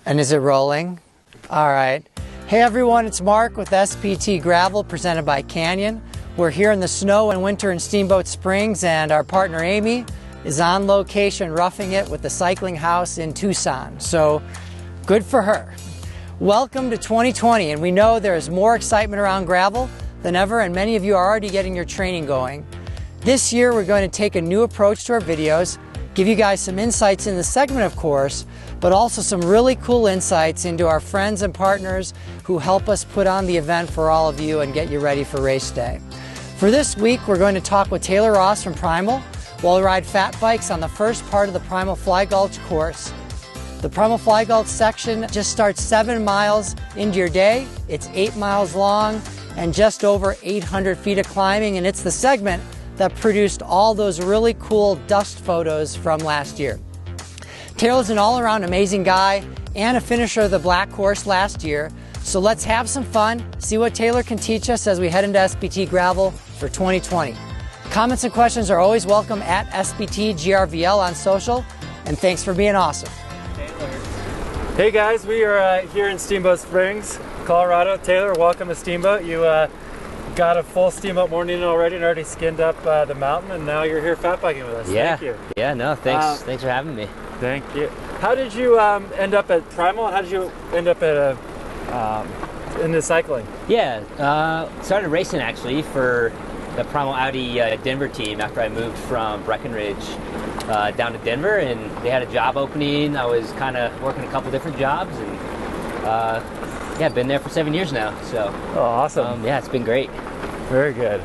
And is it rolling? All right. Hey everyone, it's Mark with SPT Gravel presented by Canyon. We're here in the snow and winter in Steamboat Springs, and our partner Amy is on location roughing it with the cycling house in Tucson. So good for her. Welcome to 2020, and we know there's more excitement around gravel than ever, and many of you are already getting your training going. This year we're going to take a new approach to our videos, give you guys some insights in the segment of course, but also some really cool insights into our friends and partners who help us put on the event for all of you and get you ready for race day. For this week, we're going to talk with Taylor Ross from PRIMAL while we ride fat bikes on the first part of the PRIMAL Fly Gulch course. The PRIMAL Fly Gulch section just starts 7 miles into your day. It's 8 miles long and just over 800 feet of climbing, and it's the segment that produced all those really cool dust photos from last year. Taylor's an all-around amazing guy and a finisher of the black course last year. So let's have some fun, see what Taylor can teach us as we head into SPT Gravel for 2020. Comments and questions are always welcome at SPTGRVL on social, and thanks for being awesome. Taylor. Hey guys, we are here in Steamboat Springs, Colorado. Taylor, welcome to Steamboat. You got a full Steamboat morning already and already skinned up the mountain, and now you're here fat biking with us. Yeah. Thank you. Yeah, no, thanks. Thanks for having me. Thank you. How did you end up at PRIMAL, and how did you end up at into cycling? Yeah, started racing actually for the PRIMAL Audi Denver team after I moved from Breckenridge down to Denver, and they had a job opening. I was kind of working a couple different jobs, and yeah, I've been there for 7 years now. So awesome. Yeah, it's been great. Very good.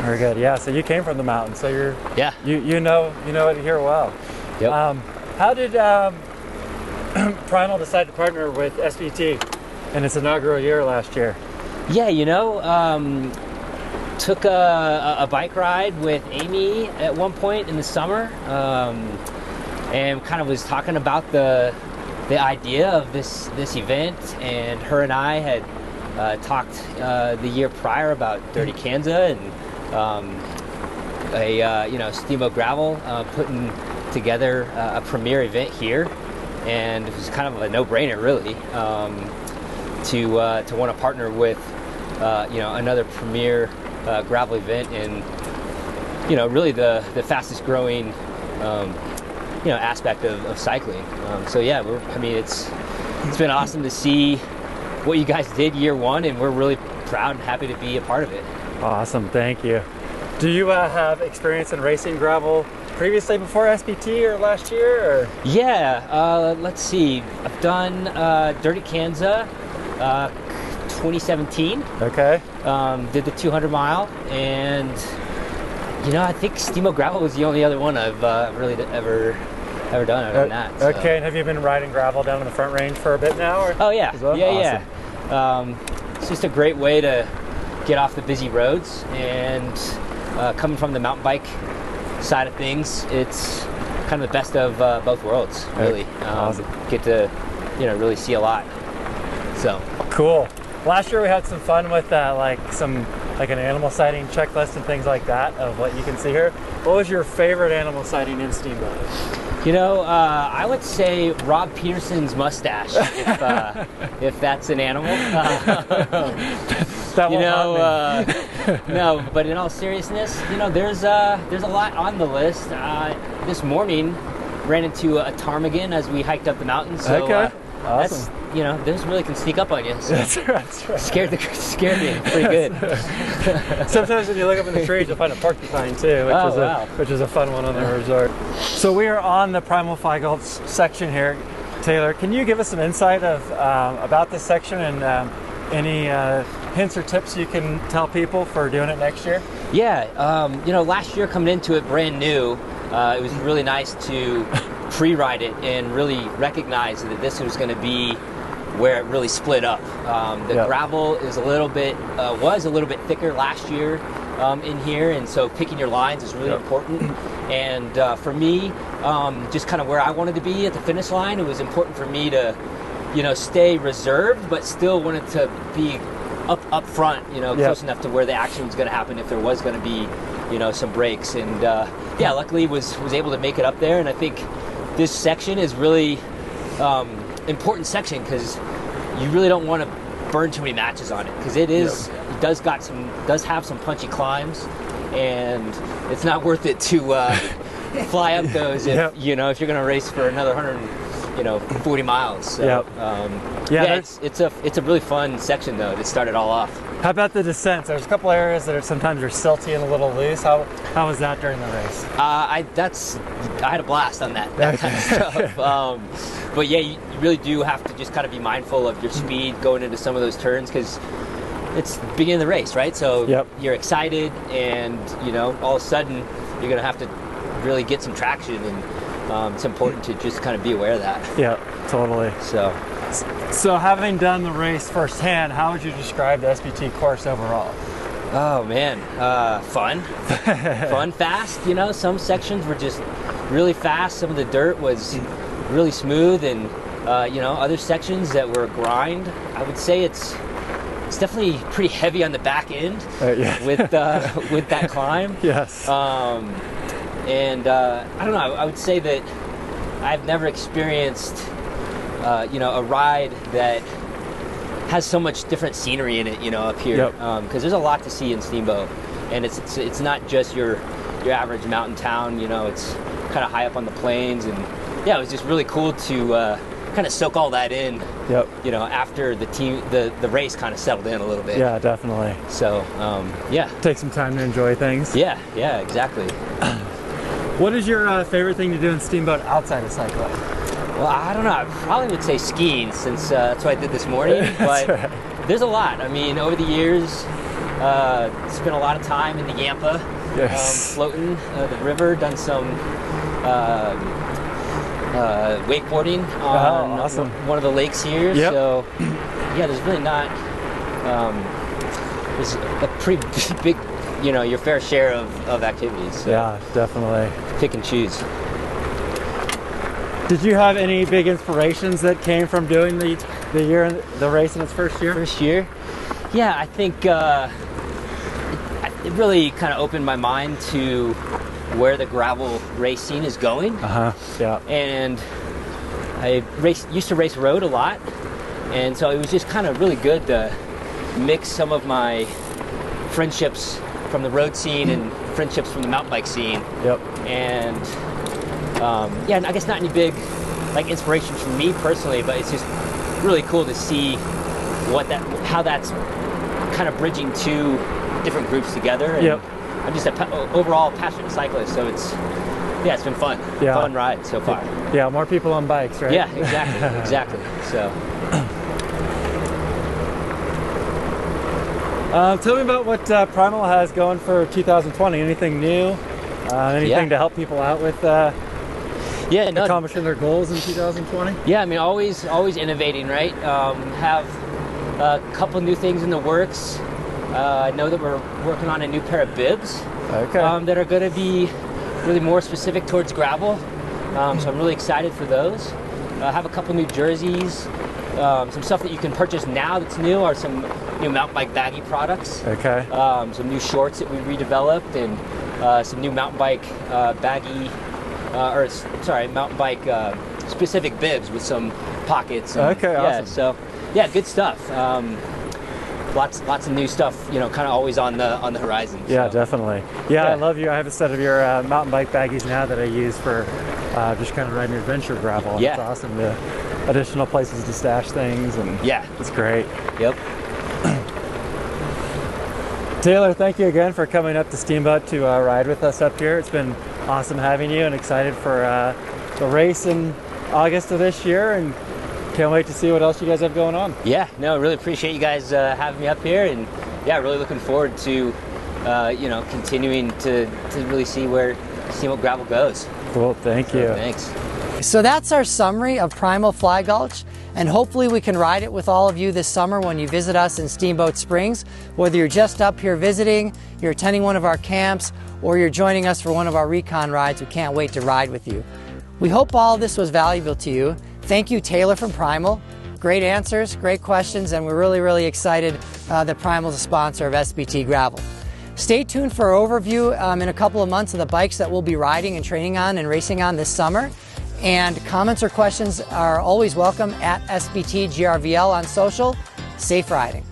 Very good. Yeah. So you came from the mountains, so you're you know it here well. Yep. How did PRIMAL decide to partner with SPT in its inaugural year last year? Yeah, you know, took a bike ride with Amy at one point in the summer, and kind of was talking about the idea of this event, and her and I had talked the year prior about Dirty Kansas and Steamboat Gravel putting together a premier event here, and it was kind of a no-brainer really to want to partner with another premier gravel event in really the fastest growing aspect of cycling. So yeah, it's been awesome to see what you guys did year one, and we're really proud and happy to be a part of it. Awesome, thank you. Do you have experience in racing gravel previously before SPT or last year? Or? Yeah, let's see. I've done Dirty Kansas 2017. Okay. Did the 200 mile, and I think Steamboat Gravel was the only other one I've really ever done other than that. So. Okay, and have you been riding gravel down in the Front Range for a bit now? Or? Oh yeah, well? Yeah. Awesome. It's just a great way to get off the busy roads, and coming from the mountain bike side of things, it's kind of the best of both worlds, really. Awesome. Get to really see a lot. So cool. Last year we had some fun with like an animal sighting checklist and things like that of what you can see here. What was your favorite animal sighting in Steamboat? I would say Rob Peterson's mustache, if that's an animal. No, but in all seriousness, there's a lot on the list. This morning, ran into a ptarmigan as we hiked up the mountain. So, okay. Awesome. Those really can sneak up on you. So that's right. Scared me pretty good. Sometimes when you look up in the trees, you'll find a porcupine too, which is a fun one on the resort. So we are on the PRIMAL Fly Gulch section here. Taylor, can you give us some insight about this section and any hints or tips you can tell people for doing it next year? Yeah, last year coming into it brand new, it was really nice to pre-ride it and really recognize that this was going to be where it really split up. The gravel is was a little bit thicker last year in here, and so picking your lines is really important. And for me, just kind of where I wanted to be at the finish line, it was important for me to stay reserved, but still wanted to be up front, close enough to where the action was going to happen if there was going to be some breaks. And luckily was able to make it up there, and I think this section is really important section because you really don't want to burn too many matches on it because it does have some punchy climbs, and it's not worth it to fly up those if if you're going to race for another 140 miles. So, it's a really fun section though to start it all off. How about the descents? There's a couple areas that are sometimes silty and a little loose. How was that during the race? I had a blast on that kind of stuff. But yeah, you really do have to just kind of be mindful of your speed going into some of those turns because it's the beginning of the race, right? So you're excited, and all of a sudden you're going to have to really get some traction, and it's important to just kind of be aware of that. Yeah, totally. So having done the race firsthand, how would you describe the SPT course overall? Oh man, fun, fast. Some sections were just really fast. Some of the dirt was really smooth, and other sections that were a grind. I would say it's definitely pretty heavy on the back end with that climb. Yes. And I don't know. I would say that I've never experienced a ride that has so much different scenery in it, up here, because there's a lot to see in Steamboat, and it's not just your average mountain town. It's kind of high up on the plains, and it was just really cool to kind of soak all that in. After the race kind of settled in a little bit. Yeah, definitely. So take some time to enjoy things. Yeah, exactly. What is your favorite thing to do in Steamboat outside of cycling? Well, I don't know. I probably would say skiing, since that's what I did this morning. But there's a lot. I mean, over the years, spent a lot of time in the Yampa, floating the river. Done some wakeboarding on one of the lakes here. So, there's really not. There's a pretty big, your fair share of activities. So yeah, definitely. Pick and choose. Did you have any big inspirations that came from doing the race in its first year? First year? Yeah, I think it really kind of opened my mind to where the gravel race scene is going. And I used to race road a lot, and so it was just kind of really good to mix some of my friendships from the road scene and friendships from the mountain bike scene. And I guess not any big inspirations from me personally, but it's just really cool to see how that's kind of bridging two different groups together. And I'm just an overall passionate cyclist, so it's been fun. Fun ride so far. Yeah, more people on bikes, right? Yeah, exactly. So. Tell me about what Primal has going for 2020. Anything new? Anything to help people out with accomplishing their goals in 2020? Yeah, I mean, always innovating, right? Have a couple new things in the works. I know that we're working on a new pair of bibs that are going to be really more specific towards gravel. So I'm really excited for those. I have a couple new jerseys. Some stuff that you can purchase now that's new are some new mountain bike baggy products. Some new shorts that we redeveloped, and some new mountain bike mountain bike specific bibs with some pockets. And, awesome. So good stuff. Lots of new stuff, kind of always on the horizon. Yeah, definitely. I love you. I have a set of your mountain bike baggies now that I use for just kind of riding adventure gravel. And it's awesome. The additional places to stash things, and it's great. Taylor, thank you again for coming up to Steamboat to ride with us up here. It's been awesome having you, and excited for the race in August of this year, and can't wait to see what else you guys have going on. Really appreciate you guys having me up here, and really looking forward to continuing to really see where Steamboat gravel goes. Cool, thank you. Thanks. So that's our summary of Primal Fly Gulch, and hopefully we can ride it with all of you this summer when you visit us in Steamboat Springs. Whether you're just up here visiting, you're attending one of our camps, or you're joining us for one of our recon rides, we can't wait to ride with you. We hope all of this was valuable to you. Thank you, Taylor from Primal. Great answers, great questions, and we're really excited that Primal is a sponsor of SPT Gravel. Stay tuned for an overview in a couple of months of the bikes that we'll be riding and training on and racing on this summer. And comments or questions are always welcome at SBTGRVL on social. Safe riding.